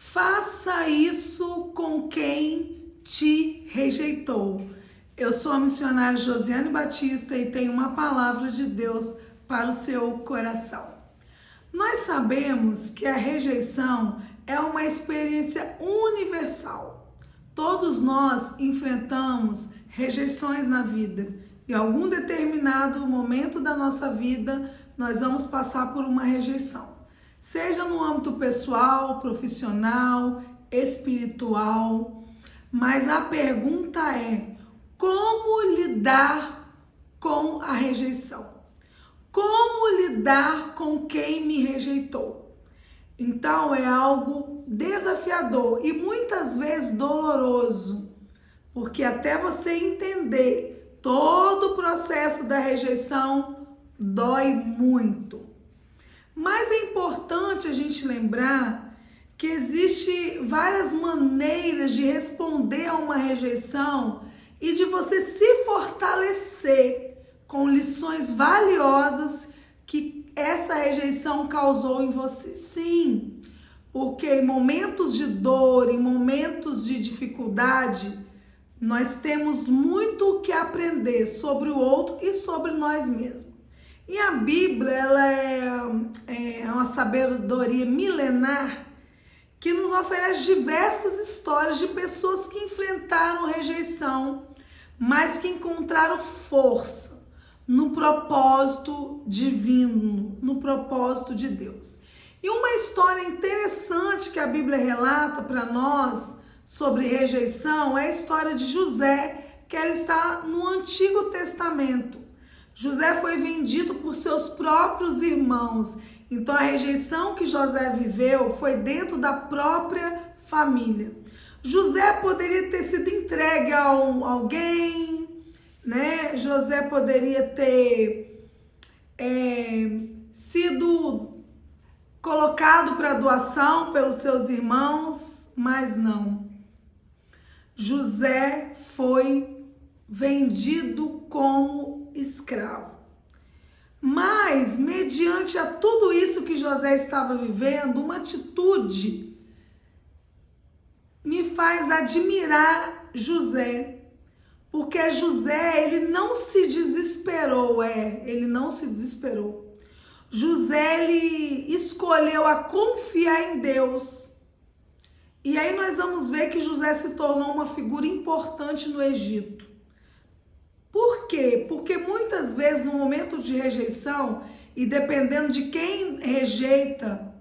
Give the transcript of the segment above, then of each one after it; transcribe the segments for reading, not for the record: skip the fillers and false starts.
Faça isso com quem te rejeitou. Eu sou a missionária Josiane Batista e tenho uma palavra de Deus para o seu coração. Nós sabemos que a rejeição é uma experiência universal. Todos nós enfrentamos rejeições na vida. Em algum determinado momento da nossa vida, nós vamos passar por uma rejeição. Seja no âmbito pessoal, profissional, espiritual. Mas a pergunta é: como lidar com a rejeição? Como lidar com quem me rejeitou? Então é algo desafiador e muitas vezes doloroso, porque até você entender todo o processo da rejeição dói muito. Mas é importante a gente lembrar que existem várias maneiras de responder a uma rejeição e de você se fortalecer com lições valiosas que essa rejeição causou em você. Sim, porque em momentos de dor, em momentos de dificuldade, nós temos muito o que aprender sobre o outro e sobre nós mesmos. E a Bíblia, ela é uma sabedoria milenar que nos oferece diversas histórias de pessoas que enfrentaram rejeição, mas que encontraram força no propósito divino, no propósito de Deus. E uma história interessante que a Bíblia relata para nós sobre rejeição é a história de José, que ela está no Antigo Testamento. José foi vendido por seus próprios irmãos. Então a rejeição que José viveu foi dentro da própria família. José poderia ter sido entregue a alguém, né? José poderia ter sido colocado para doação pelos seus irmãos, mas não. José foi vendido como escravo. Mas, mediante a tudo isso que José estava vivendo, uma atitude me faz admirar José, porque José, ele não se desesperou, ele não se desesperou. José, ele escolheu a confiar em Deus. E aí nós vamos ver que José se tornou uma figura importante no Egito. Por quê? Porque muitas vezes no momento de rejeição, e dependendo de quem rejeita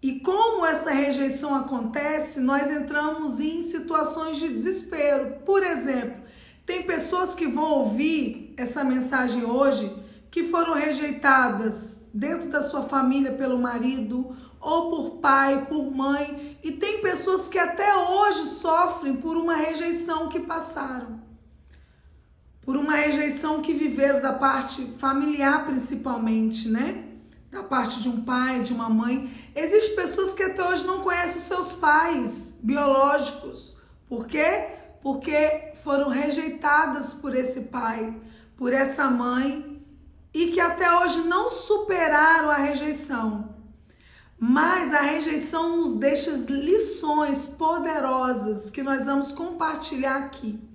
e como essa rejeição acontece, nós entramos em situações de desespero. Por exemplo, tem pessoas que vão ouvir essa mensagem hoje que foram rejeitadas dentro da sua família pelo marido, ou por pai, por mãe, e tem pessoas que até hoje sofrem por uma rejeição que passaram. Por uma rejeição que viveram da parte familiar principalmente, né? Da parte de um pai, de uma mãe. Existem pessoas que até hoje não conhecem os seus pais biológicos. Por quê? Porque foram rejeitadas por esse pai, por essa mãe, e que até hoje não superaram a rejeição. Mas a rejeição nos deixa lições poderosas que nós vamos compartilhar aqui.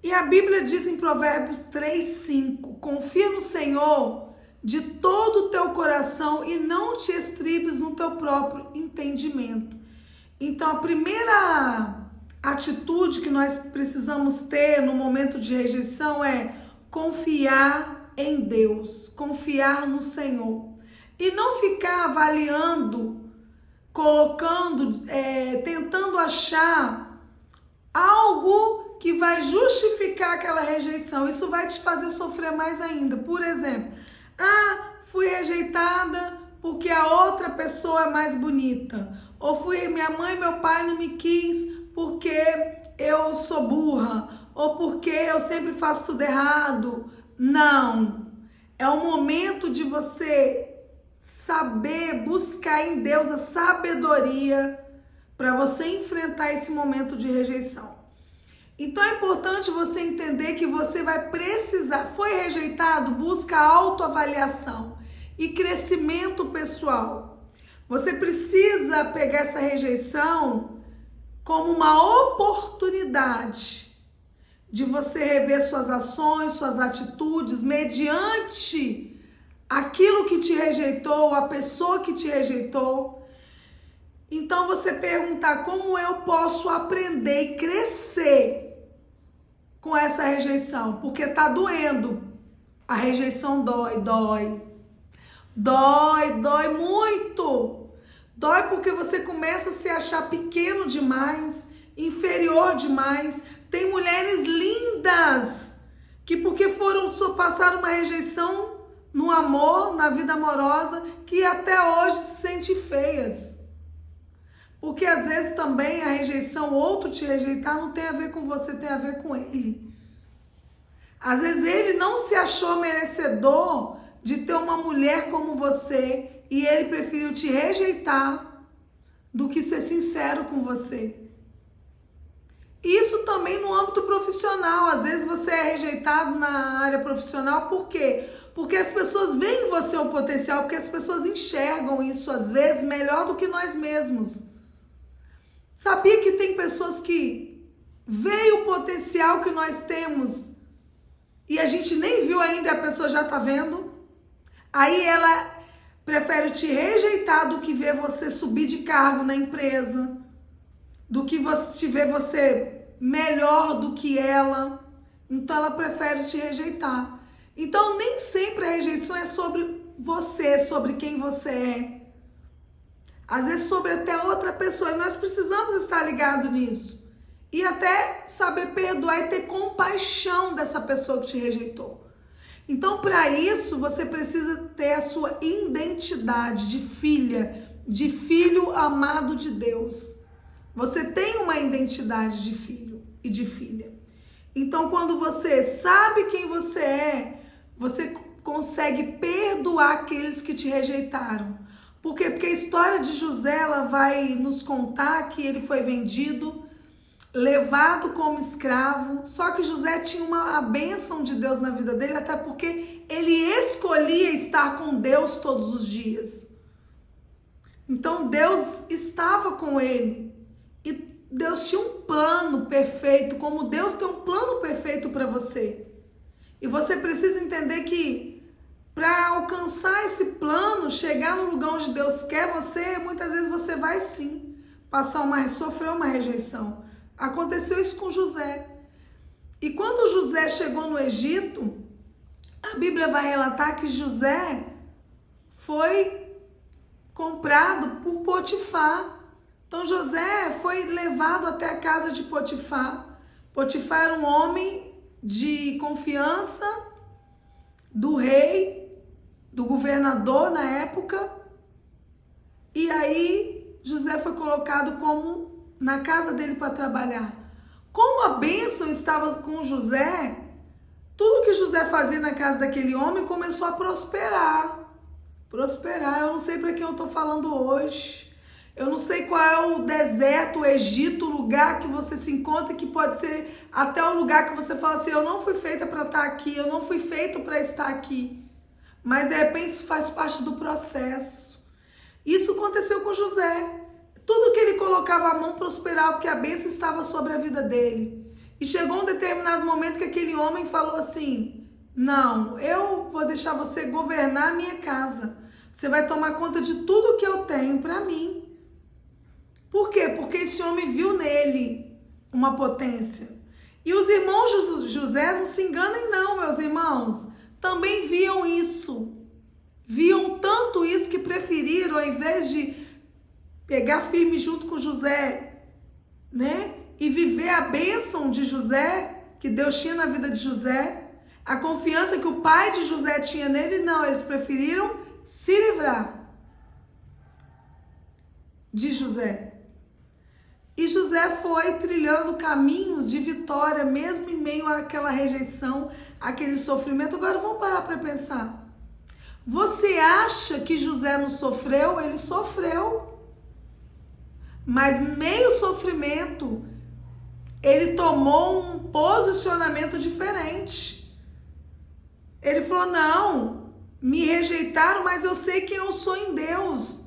E a Bíblia diz em Provérbios 3:5, confia no Senhor de todo o teu coração e não te estribes no teu próprio entendimento. Então a primeira atitude que nós precisamos ter no momento de rejeição é confiar em Deus, confiar no Senhor. E não ficar avaliando, colocando, tentando achar algo que vai justificar aquela rejeição. Isso vai te fazer sofrer mais ainda. Por exemplo, fui rejeitada porque a outra pessoa é mais bonita. Ou minha mãe e meu pai não me quis porque eu sou burra. Ou porque eu sempre faço tudo errado. Não. É o momento de você saber buscar em Deus a sabedoria para você enfrentar esse momento de rejeição. Então é importante você entender que você vai precisar, foi rejeitado, busca autoavaliação e crescimento pessoal. Você precisa pegar essa rejeição como uma oportunidade de você rever suas ações, suas atitudes, mediante aquilo que te rejeitou, a pessoa que te rejeitou. Então você perguntar como eu posso aprender e crescer com essa rejeição, porque tá doendo. A rejeição dói muito. Dói porque você começa a se achar pequeno demais, inferior demais. Tem mulheres lindas que porque passaram uma rejeição no amor, na vida amorosa, que até hoje se sentem feias. Porque às vezes também a rejeição, o outro te rejeitar, não tem a ver com você, tem a ver com ele. Às vezes ele não se achou merecedor de ter uma mulher como você e ele preferiu te rejeitar do que ser sincero com você. Isso também no âmbito profissional. Às vezes você é rejeitado na área profissional, por quê? Porque as pessoas veem em você um potencial, porque as pessoas enxergam isso às vezes melhor do que nós mesmos. Sabia que tem pessoas que veem o potencial que nós temos e a gente nem viu ainda e a pessoa já tá vendo? Aí ela prefere te rejeitar do que ver você subir de cargo na empresa, do que te ver você melhor do que ela. Então ela prefere te rejeitar. Então nem sempre a rejeição é sobre você, sobre quem você é. Às vezes sobre até outra pessoa. E nós precisamos estar ligados nisso. E até saber perdoar e ter compaixão dessa pessoa que te rejeitou. Então, para isso, você precisa ter a sua identidade de filha, de filho amado de Deus. Você tem uma identidade de filho e de filha. Então, quando você sabe quem você é, você consegue perdoar aqueles que te rejeitaram. Por quê? Porque a história de José, ela vai nos contar que ele foi vendido, levado como escravo, só que José tinha a bênção de Deus na vida dele, até porque ele escolhia estar com Deus todos os dias. Então Deus estava com ele e Deus tinha um plano perfeito, como Deus tem um plano perfeito para você. E você precisa entender que para alcançar esse plano, chegar no lugar onde Deus quer você, muitas vezes você vai sim sofrer uma rejeição. Aconteceu isso com José. E quando José chegou no Egito, a Bíblia vai relatar que José foi comprado por Potifar. Então José foi levado até a casa de Potifar. Potifar era um homem de confiança do rei, do governador na época. E aí José foi colocado na casa dele para trabalhar. Como a bênção estava com José, tudo que José fazia na casa daquele homem começou a prosperar. Eu não sei para quem eu estou falando hoje. Eu não sei qual é o deserto, o Egito, o lugar que você se encontra, que pode ser até o lugar que você fala assim, eu não fui feita para estar aqui, eu não fui feito para estar aqui. Mas de repente isso faz parte do processo. Isso aconteceu com José. Tudo que ele colocava a mão prosperava, porque a bênção estava sobre a vida dele. E chegou um determinado momento que aquele homem falou assim, não, eu vou deixar você governar a minha casa. Você vai tomar conta de tudo que eu tenho para mim. Por quê? Porque esse homem viu nele uma potência. E os irmãos de José, não se enganem não, meus irmãos, também viam isso. Viam tanto isso que preferiram, ao invés de pegar firme junto com José, né? E viver a bênção de José, que Deus tinha na vida de José, a confiança que o pai de José tinha nele, não, eles preferiram se livrar de José. E José foi trilhando caminhos de vitória, mesmo em meio àquela rejeição, aquele sofrimento. Agora vamos parar para pensar. Você acha que José não sofreu? Ele sofreu. Mas meio sofrimento, ele tomou um posicionamento diferente. Ele falou, não, me rejeitaram, mas eu sei quem eu sou em Deus.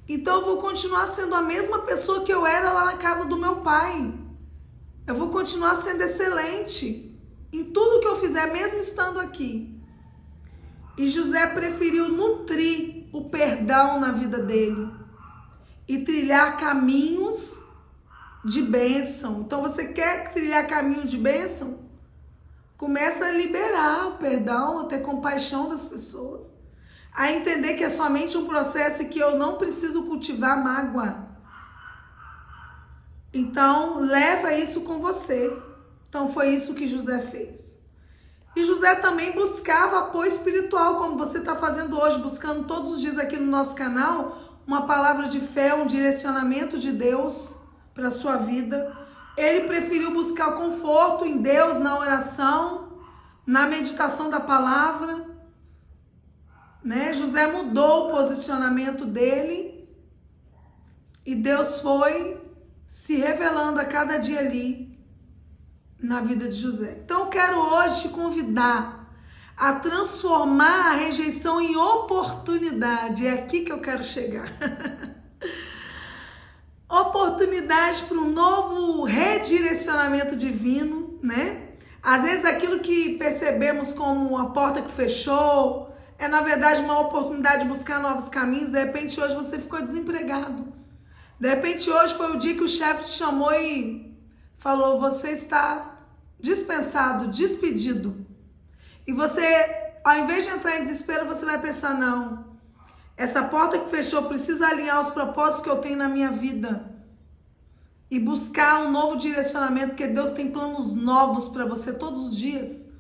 Então eu vou continuar sendo a mesma pessoa que eu era lá na casa do meu pai. Eu vou continuar sendo excelente em tudo que eu fizer, mesmo estando aqui. E José preferiu nutrir o perdão na vida dele e trilhar caminhos de bênção. Então você quer trilhar caminho de bênção? Começa a liberar o perdão, a ter compaixão das pessoas, a entender que é somente um processo e que eu não preciso cultivar mágoa. Então leva isso com você. Então foi isso que José fez. E José também buscava apoio espiritual, como você está fazendo hoje, buscando todos os dias aqui no nosso canal uma palavra de fé, um direcionamento de Deus para a sua vida. Ele preferiu buscar conforto em Deus, na oração, na meditação da palavra, né? José mudou o posicionamento dele e Deus foi se revelando a cada dia ali na vida de José. Então eu quero hoje te convidar a transformar a rejeição em oportunidade. É aqui que eu quero chegar. Oportunidade para um novo redirecionamento divino, né? Às vezes aquilo que percebemos como uma porta que fechou é na verdade uma oportunidade de buscar novos caminhos. De repente hoje você ficou desempregado. De repente hoje foi o dia que o chefe te chamou e falou: você está dispensado, despedido. E você, ao invés de entrar em desespero, você vai pensar: não, essa porta que fechou precisa alinhar os propósitos que eu tenho na minha vida e buscar um novo direcionamento, porque Deus tem planos novos para você todos os dias.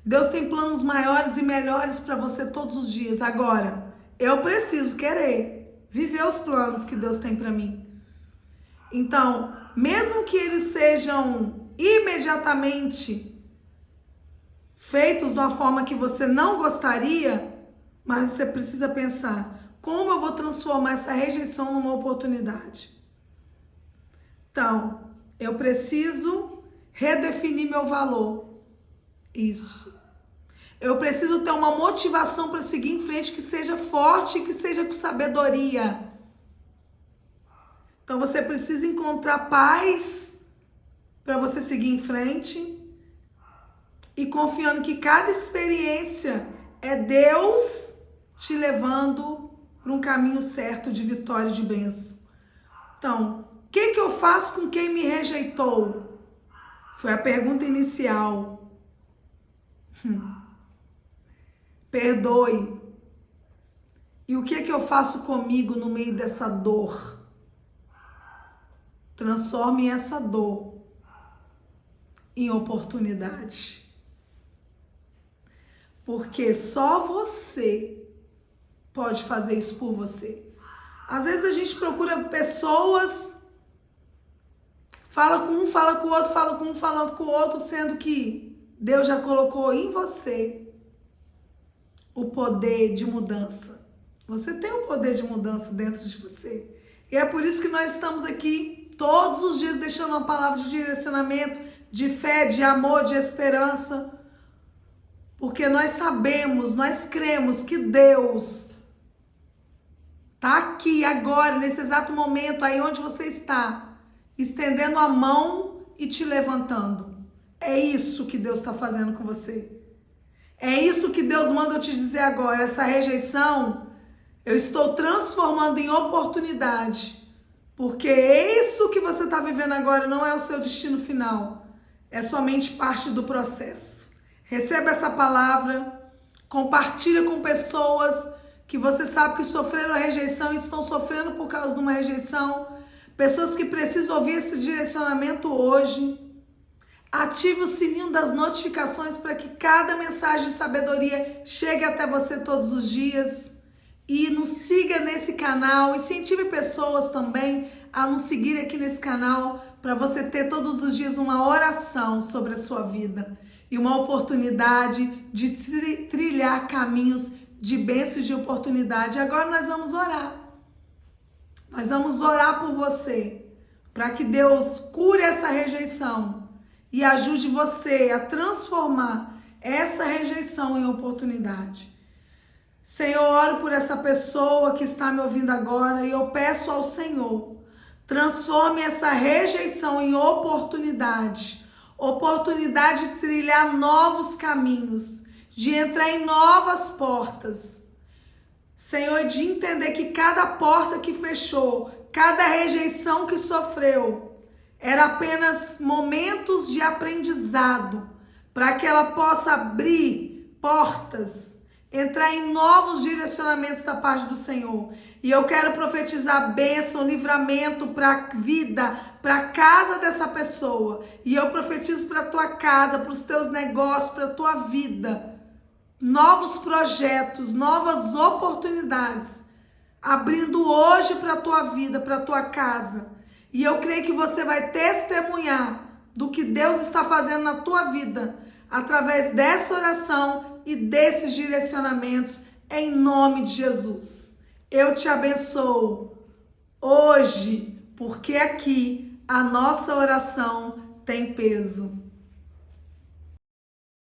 Deus tem planos maiores e melhores para você todos os dias. Agora, eu preciso querer viver os planos que Deus tem para mim. Então, mesmo que eles sejam imediatamente feitos de uma forma que você não gostaria, mas você precisa pensar: como eu vou transformar essa rejeição numa oportunidade? Então, eu preciso redefinir meu valor. Isso. Eu preciso ter uma motivação para seguir em frente que seja forte e que seja com sabedoria. Então você precisa encontrar paz para você seguir em frente e confiando que cada experiência é Deus te levando para um caminho certo de vitória e de bênção. Então, o que eu faço com quem me rejeitou? Foi a pergunta inicial. Perdoe. E o que eu faço comigo no meio dessa dor? Transforme essa dor em oportunidade. Porque só você pode fazer isso por você. Às vezes a gente procura pessoas, fala com um, fala com o outro, fala com um, fala com o outro, sendo que Deus já colocou em você o poder de mudança. Você tem um poder de mudança dentro de você. E é por isso que nós estamos aqui todos os dias deixando uma palavra de direcionamento, de fé, de amor, de esperança. Porque nós sabemos, nós cremos que Deus está aqui agora, nesse exato momento, aí onde você está, estendendo a mão e te levantando. É isso que Deus está fazendo com você. É isso que Deus manda eu te dizer agora. Essa rejeição, eu estou transformando em oportunidade. Porque isso que você está vivendo agora não é o seu destino final. É somente parte do processo. Receba essa palavra. Compartilha com pessoas que você sabe que sofreram a rejeição e estão sofrendo por causa de uma rejeição. Pessoas que precisam ouvir esse direcionamento hoje. Ative o sininho das notificações para que cada mensagem de sabedoria chegue até você todos os dias. E nos siga nesse canal, incentive pessoas também a nos seguir aqui nesse canal para você ter todos os dias uma oração sobre a sua vida e uma oportunidade de trilhar caminhos de bênção e de oportunidade. Agora nós vamos orar. Nós vamos orar por você para que Deus cure essa rejeição e ajude você a transformar essa rejeição em oportunidade. Senhor, oro por essa pessoa que está me ouvindo agora e eu peço ao Senhor, transforme essa rejeição em oportunidade, oportunidade de trilhar novos caminhos, de entrar em novas portas. Senhor, de entender que cada porta que fechou, cada rejeição que sofreu, era apenas momentos de aprendizado, para que ela possa abrir portas, entrar em novos direcionamentos da parte do Senhor. E eu quero profetizar bênção, livramento para a vida, para a casa dessa pessoa. E eu profetizo para a tua casa, para os teus negócios, para a tua vida. Novos projetos, novas oportunidades, abrindo hoje para a tua vida, para a tua casa. E eu creio que você vai testemunhar do que Deus está fazendo na tua vida, através dessa oração e desses direcionamentos, em nome de Jesus. Eu te abençoo hoje, porque aqui a nossa oração tem peso.